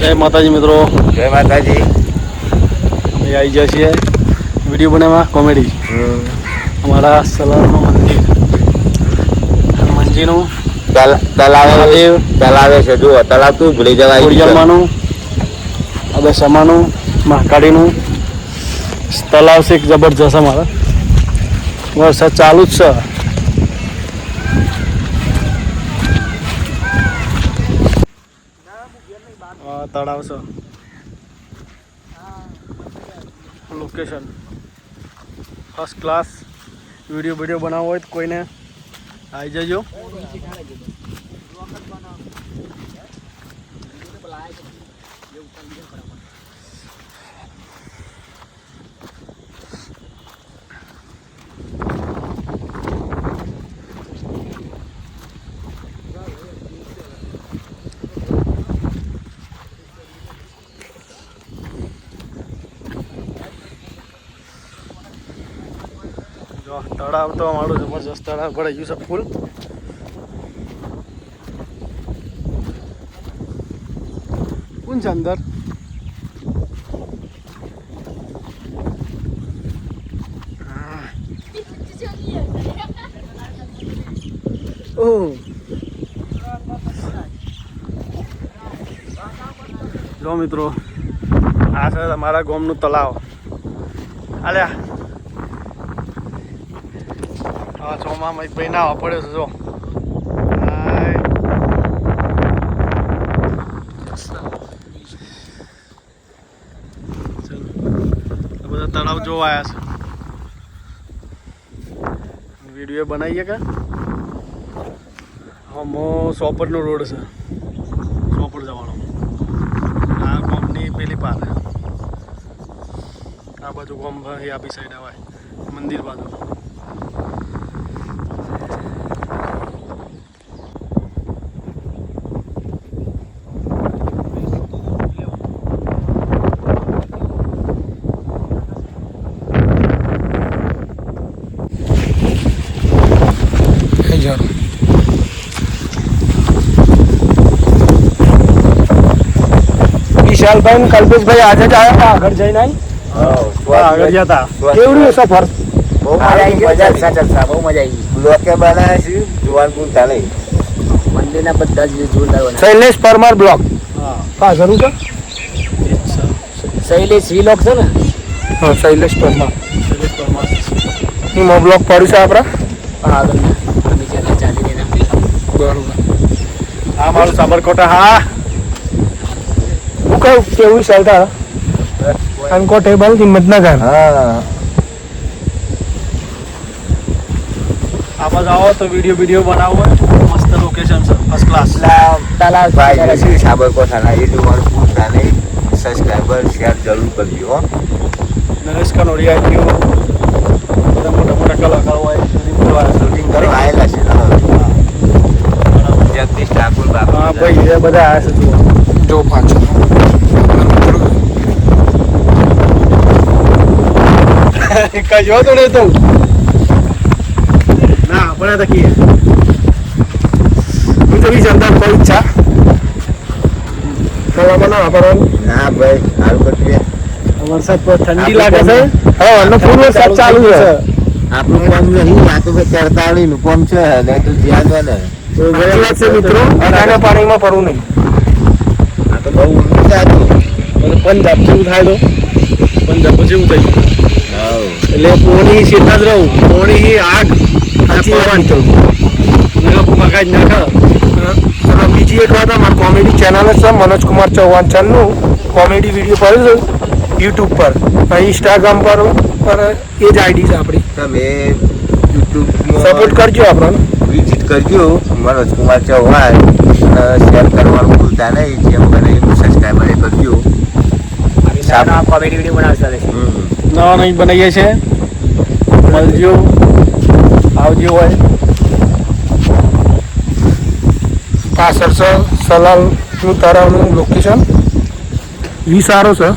जय माताजी मित्रों, जय माताजी। અમે આવી ગયા છીએ વિડીયો બનાવવા કોમેડી અમારા સલાલનું મંદિર હનુમાનજીનું તલાવે છે જુઓ તલાવ તું ભૂલી જવાય ખોડિયારમાંનું અબેસામાનું મહાકાળીનું તલાવ છે એક જબરજસ્ત અમારા વરસાદ ચાલુ જ છે. તળાવ છે લોકેશન ફર્સ્ટ ક્લાસ. વિડીયો બનાવવો હોય તો કોઈને આવી જજો. તળાવ તો અમારું જબરજસ્ત તળાવ ભરાઈ ગયું છે ફૂલ. કોણ છે અંદર? જો મિત્રો આ છે અમારા ગામનું તળાવ. આલ્યા ચોમામાં એક ભાઈ નાવા પડ્યો છે. જો બધા તળાવ જોવા આવ્યા છે. વિડીયો બનાવીએ કે હમો સોપરનો રોડ છે, સોપર જવાનો. આ ગામની પેલી પાર આ બાજુ ગામ આપી સાઈડ આવે મંદિર બાજુ. વિશાલભાઈ કલ્પેશભાઈ આજે જ આવ્યા હતા, આગળ જઈને આગળ ગયા હતા. કેવું રહ્યું સફર? બહુ મજા આવી બ્લોકે બનાવ્યા છે જોવાનું ચાલે. મંદિરના બધા જ જોરદાર. શૈલેષ પરમાર બ્લોક. હા જરૂર છે. શૈલેષ વિલોક છે ને? હા શૈલેષ પરમાર. એમાં બ્લોક પડ્યું છે આપણા. હા બરોબર. હા મારું સાબરકોટા. હા હું કહું કેવું છે અનકોટેબલ હિંમતનગર. હા આમાં જાઓ તો વિડીયો બનાવવો હોય મસ્ત લોકેશન છે, ફર્સ્ટ ક્લાસ. તલાવ ભાઈ સાબરકોઠાના યુટ્યુબ વાળું પૂછતા નહીં. સબસ્ક્રાઈબર શેર જરૂર કરજો હો. નરેશ કનોડિયા બધા મોટા કલાકારો હોય શૂટિંગ કરવા આવેલા છે. જગદીશ ઠાકુર બાપા. હા ભાઈ એ બધા આવ્યા છે. જો પાછો કજો તો નહીં તો ના પણ તો કીએ હું તો બીજ અંદર કોઈ ઈચ્છા ખાવા બનાવવા પડવાનું. ના ભાઈ સારું કરજે. વરસાદ પર ઠંડી લાગે છે. હા અને ફૂલ વરસાદ ચાલુ છે. આપણું કામ નહીં, આ તો કરતાળી નું કામ છે. નહીં તો ધ્યાન હોય ને તો વાત છે મિત્રો. અને પાણીમાં પડવું નહીં. આ તો બહુ ઊંડું છે. પંજાબ જેવું થાય તો પંજાબ જેવું થઈ ગયું. એટલે પોણી સીધા જ રહું. પોણી આગ મગાજ નાખે. બીજી એક વાત અમારી કોમેડી ચેનલ છે મનોજકુમાર ચૌહાણ ચેનલનું કોમેડી વિડીયો પડે છે યુટ્યુબ પર, ઇન્સ્ટાગ્રામ પર એ જ આઈડી છે આપણી. તમે યુટ્યુબ સપોર્ટ કરજો આપણને. વિઝિટ કરજો મનોજકુમાર ચૌહાણ. શેર કરવાનું ભૂલતા નહીં. જેમ બને એનું સબસ્ક્રાઈબર કરજો. કોમેડી વિડીયો બનાવશે. નવા નહીં બનાવીએ છીએ. મળજો આવજો હોય. પાછળ છે સલાલનું તળાવનું લોકેશન. વ્યૂ સારો છે.